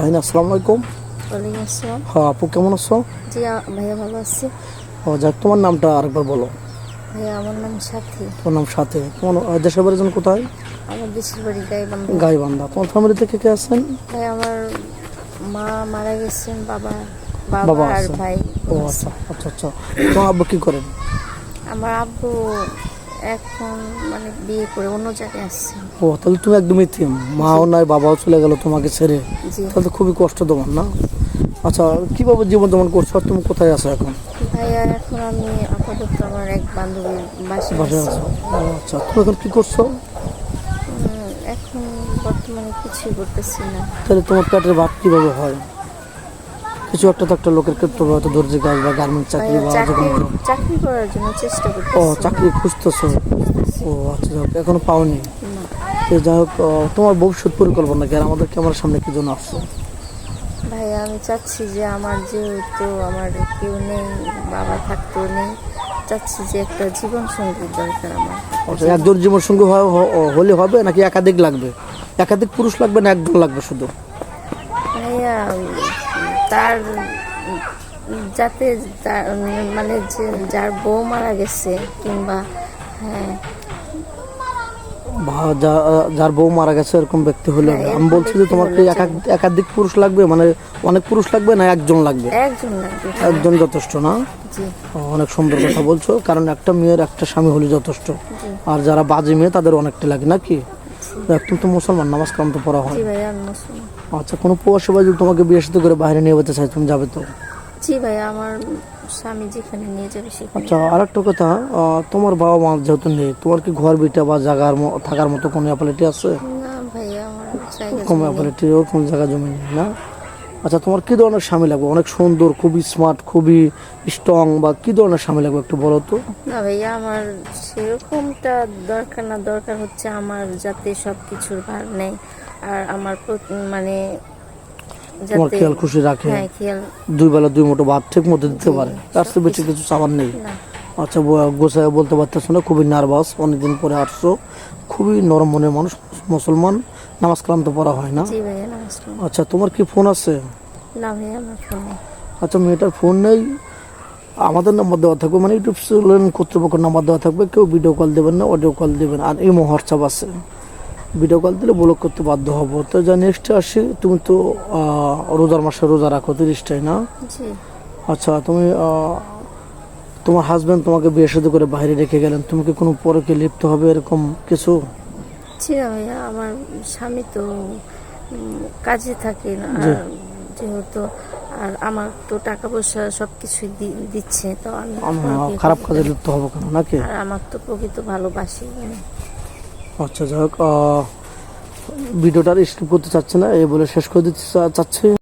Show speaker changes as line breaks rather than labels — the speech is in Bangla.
আসসালামু আলাইকুম।
ওয়ালাইকুম আসসালাম।
হ্যাঁ আপু, কেমন আছো?
জি ভাইয়া ভালো আছি।
ও যাক, তোমার নামটা আরেকবার বলো।
ভাইয়া আমার নাম সাথী।
তোমার নাম সাথে। তোমার দেশের বাড়ি যেন কোথায়?
আমার দেশের বাড়ি গাইবান্ধা।
গাইবান্ধা। তোমার ফ্যামিলিতে কে কে আছেন?
ভাই আমার মা মারা গেছেন, বাবা
বাবা
বাবা আর
আছেন।
ভাই
ও
বোন
আচ্ছা
আছে।
আচ্ছা আচ্ছা। তোমার আব্বু কি করেন?
আমার আব্বু এখন মানে বিয়ে করে অন্য জায়গায় আসছে।
ও তাহলে তুমি একদম ইতিম, মাও নাই বাবাও চলে গেল তোমাকে ছেড়ে।
জি
তাহলে তো খুবই কষ্ট তোমার, না? আচ্ছা, কিভাবে জীবন যেমন করছো আর তুমি কোথায় আছো এখন?
ভাইয়া এখন আমি আপাতত আমার এক বান্ধবীর বাসায়
বাসায়
আছি।
আছো? ও আচ্ছা, তুমি এখন কি করছো?
এখন বর্তমানে কিছুই করতেছি না।
তাহলে তোমার পেটের ভাত কিভাবে হয়? কিছু একটা তো একটা লোকের ক্ষেত্রে হয়তো দর্জি কাজ বা গার্মেন্টস চাকরি
ভাইয়া
বা যে
চাকরি
কোনো।
চাকরি করার জন্য চেষ্টা
ও
করতেছি।
চাকরি খুঁজতেছো? ও আচ্ছা, যাক এখনো পাওনি।
না
তো যাই হোক, তোমার ভবিষ্যৎ পরিকল্পনা কি আর আমাদের ক্যামেরার সামনে কি জন্য আসছো?
ভাইয়া আমি চাচ্ছি যে আমার যেহেতু আমার কেউ নেই, বাবা থাকতেও নেই, চাচ্ছি যে একটা জীবন সঙ্গীর দরকার আমার।
আচ্ছা, একজন জীবন সঙ্গী হলে হবে নাকি একাধিক লাগবে? একাধিক পুরুষ লাগবে না একজন লাগবে শুধু?
ভাইয়া তার যাতে মানে যে যার বউ মারা গেছে কিংবা হ্যাঁ
যার বউ মারা গেছে এরকম ব্যক্তি হলে হবে।
হ্যাঁ,
আমি বলছি যে তোমার কি একাধিক পুরুষ লাগবে, মানে অনেক পুরুষ লাগবে না একজন লাগবে?
একজন লাগবে।
একজন যথেষ্ট, না?
জি
অনেক সুন্দর কথা বলছো, কারণ একটা মেয়ের একটা স্বামী হলে যথেষ্ট।
জি
আর যারা বাজে মেয়ে তাদের অনেকটা লাগে নাকি? তুমি তো মুসলমান, নামাজ কালাম তো পড়া হয়।
জি ভাইয়া আমি মুসলিম।
আচ্ছা, কোনো প্রবাসী ভাই যদি তোমাকে বিয়ে সাথে করে বাইরে নিয়ে যেতে চাই, তুমি যাবে তো?
জি ভাইয়া আমার স্বামী যেখানে নিয়ে যাবে সেখানে।
আচ্ছা, আর একটা কথা, তোমার বাবা মা যেহেতু নেই, তোমার কি ঘর বিটা বা জায়গার থাকার মতো কোনো অ্যাপালিটি আছে?
না ভাইয়া আমার জায়গা
কোনো
জমি নেই।
অ্যাপালিটিও কোনো জায়গা জমি নেই, না? আচ্ছা, তোমার কি ধরনের স্বামী লাগবে? অনেক সুন্দর, খুবই স্মার্ট, খুবই স্ট্রং, বা কি ধরনের স্বামী লাগবে একটু বলো তো?
না ভাইয়া আমার সেরকমটা দরকার না, দরকার হচ্ছে আমার যাতে সব কিছুর ভার নেই আর আমার মানে
তোমার
যাতে
খেয়াল খুশি রাখে,
হ্যাঁ খেয়াল।
দুই বেলা দুই মুঠো ভাত ঠিক মতো দিতে
জি,
পারে, তার চেয়ে বেশি কিছু চাবার নেই।
না
আচ্ছা, গোছায় বলতে পারতেছো না, খুবই নার্ভাস, অনেকদিন পরে আসছো, খুবই নরম মনের মানুষ, মুসলমান, নামাজ কালাম তো পড়া হয় না?
জি ভাইয়া নমস্কার।
আচ্ছা, তোমার কি ফোন আছে?
না ভাইয়া আমার ফোন নেই।
আচ্ছা, মেয়েটার ফোন নেই, আমাদের নাম্বার দেওয়া থাকবে, মানে ইউটিউব চ্যানেল কর্তৃপক্ষের নাম্বার দেওয়া থাকবে, কেউ ভিডিও কল দেবেন না, অডিও কল দেবেন। আর এই হোয়াটসঅ্যাপ আছে, ভিডিও কল দিলে ব্লক করতে বাধ্য হবো। তো যা নেক্সটে আসি, তুমি তো রোজার মাসে রোজা রাখো 30টাই, না?
জি
আচ্ছা, তুমি তোমার হাজব্যান্ড তোমাকে বিয়ে শাদী করে বাইরে রেখে গেলেন, তুমি কি কোনো পরকে লিপ্ত হবে এরকম কিছু?
জি না ভাইয়া আমার স্বামী তো কাজে থাকে না,
জি।
আর যেহেতু আর আমার তো টাকা পয়সা সব কিছুই দিচ্ছে, তো আমি পরকীয়া
খারাপ
করতে
কাজে
পারি।
লিপ্ত হবো কেন, নাকি?
আর আমার তো প্রকৃত ভালোবাসি উনি।
আচ্ছা, যাই হোক, ভিডিওটার স্কিপ করতে চাচ্ছি না, এই বলে শেষ করে দিতে চাচ্ছি।